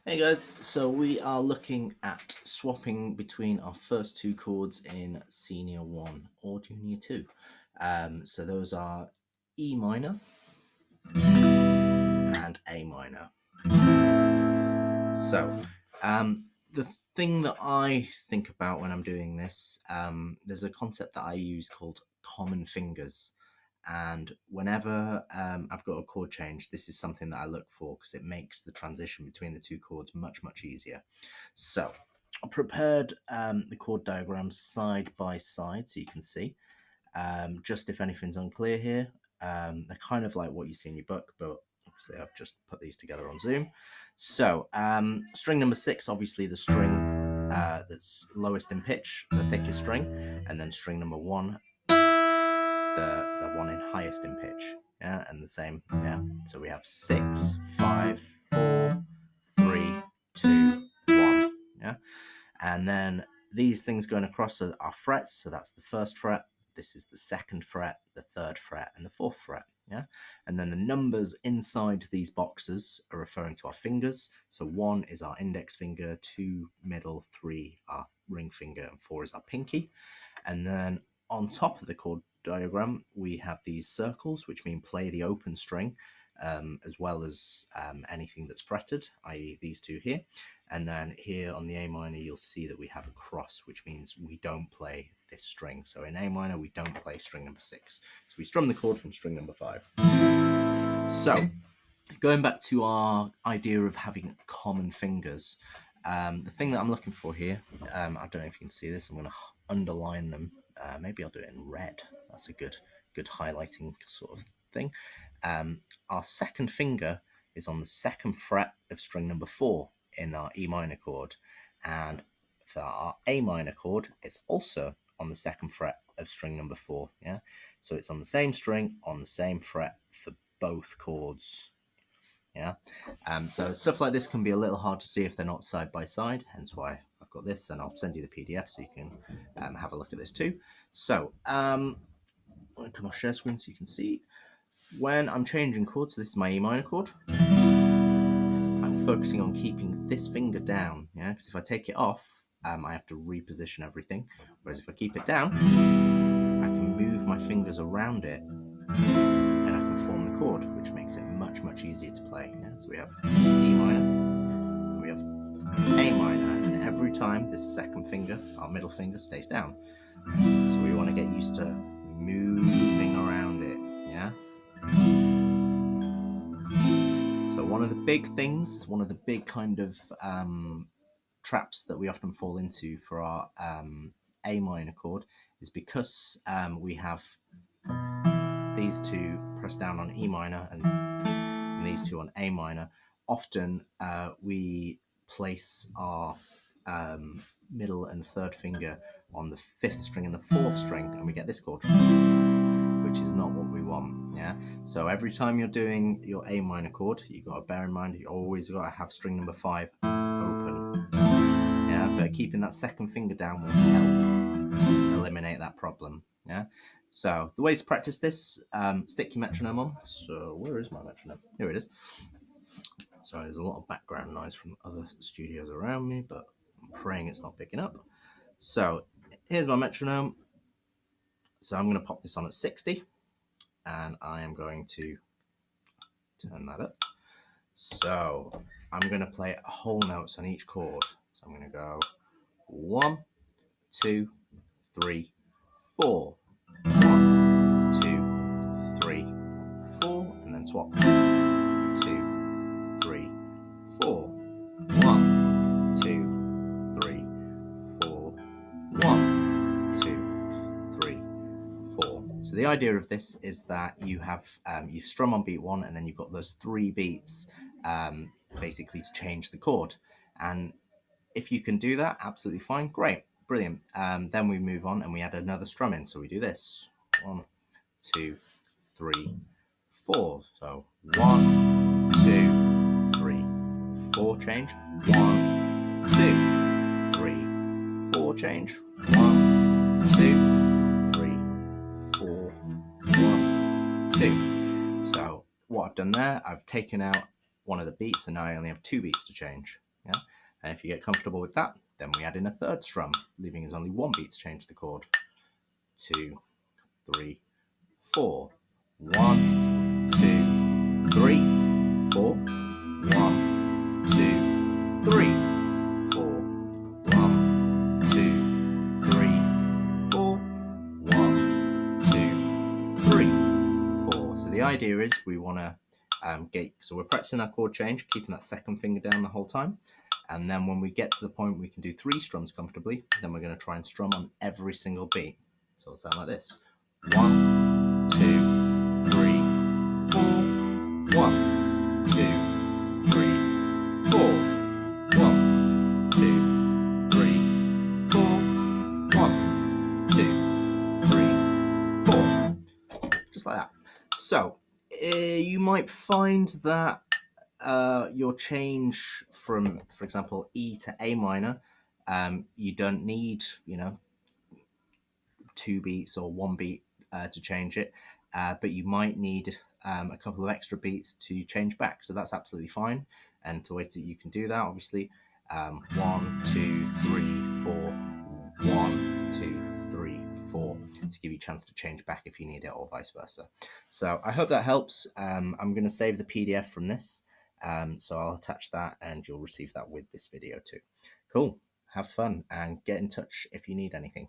Hey guys, so we are looking at swapping between our first two chords in Senior 1 or Junior 2. So those are E minor and A minor. So the thing that I think about when I'm doing this, there's a concept that I use called common fingers. And whenever I've got a chord change, this is something that I look for because it makes the transition between the two chords much easier. So I prepared the chord diagram side by side so you can see. Just if anything's unclear here, they're kind of like what you see in your book, but obviously I've just put these together on Zoom. So string number 6, obviously the string that's lowest in pitch, the thickest string, and then string number 1, the one in highest in pitch, yeah, and the same, yeah. So we have 6, 5, 4, 3, 2, 1, yeah. And then these things going across are frets, so that's the first fret, this is the second fret, the third fret, and the fourth fret, yeah. And then the numbers inside these boxes are referring to our fingers. So 1 is our index finger, 2 middle, 3 our ring finger, and 4 is our pinky. And then on top of the chord diagram, we have these circles, which mean play the open string, as well as anything that's fretted, i.e. these two here. And then here on the A minor, you'll see that we have a cross, which means we don't play this string. So in A minor, we don't play string number 6. So we strum the chord from string number 5. So going back to our idea of having common fingers, the thing that I'm looking for here, I don't know if you can see this, I'm going to underline them. Maybe I'll do it in red. That's a good highlighting sort of thing. Our second finger is on the second fret of string number 4 in our E minor chord, and for our A minor chord, it's also on the second fret of string number 4. Yeah, so it's on the same string on the same fret for both chords. Yeah, so stuff like this can be a little hard to see if they're not side by side, hence why I've got this, and I'll send you the PDF so you can have a look at this too. So I'm going to come off share screen so you can see when I'm changing chords. So this is my E minor chord. I'm focusing on keeping this finger down, yeah, because if I take it off, I have to reposition everything, whereas if I keep it down, I can move my fingers around it and I can form the chord, which makes it much easier to play. Yeah? So we have E minor, we have A minor, and every time this second finger, our middle finger, stays down. So we want to get used to moving around it, yeah? So one of the big things, one of the big kind of traps that we often fall into for our A minor chord is because we have these two pressed down on E minor and these two on A minor. Often we place our middle and third finger on the 5th string and the 4th string, and we get this chord, which is not what we want. Yeah. So every time you're doing your A minor chord, you've got to bear in mind you always got to have string number 5 open. Yeah, but keeping that second finger down will help eliminate that problem. Yeah. So the ways to practice this, stick your metronome on. So where is my metronome? Here it is. Sorry, there's a lot of background noise from other studios around me, but I'm praying it's not picking up. So here's my metronome. So I'm going to pop this on at 60, and I am going to turn that up. So I'm going to play whole notes on each chord. So I'm going to go 1, 2, 3, 4. 1, 2, 3, 4, and then swap. 2, 3, 4. 1, 2, 3, 4. 1, 2, 3, 4. So the idea of this is that you have you strum on beat 1, and then you've got those 3 beats basically to change the chord. And if you can do that, absolutely fine, great, brilliant. Then we move on and we add another strum in. So we do this: 1, 2, 3, 4. So 1, 2, 3, 4, change. 1, 2, 3, 4, change. 1, 2, 3, 4, 1, 2. So what I've done there, I've taken out one of the beats, and now I only have 2 beats to change. Yeah, and if you get comfortable with that, then we add in a third strum, leaving us only one beat to change the chord. 2, 3, 4. 1, 2, 3, 4. 1, 2, 3, 4. 1, 2, 3, 4. 1, 2, 3, 4. So the idea is we want to so we're practicing our chord change, keeping that second finger down the whole time. And then when we get to the point we can do 3 strums comfortably, then we're going to try and strum on every single beat. So it'll sound like this. 1, 2, 3, 4. 1, 2, 3, 4. 1, 2, 3, 4. 1, 2, 3, 4. Just like that. So you might find that your change from, for example, E to A minor, you don't need, 2 beats or 1 beat to change it, but you might need a couple of extra beats to change back. So that's absolutely fine. And to wait till you can do that, obviously, 1, 2, 3, 4, 1, 2, 3, 4, to give you a chance to change back if you need it, or vice versa. So I hope that helps. I'm going to save the PDF from this. So I'll attach that and you'll receive that with this video too. Cool. Have fun and get in touch if you need anything.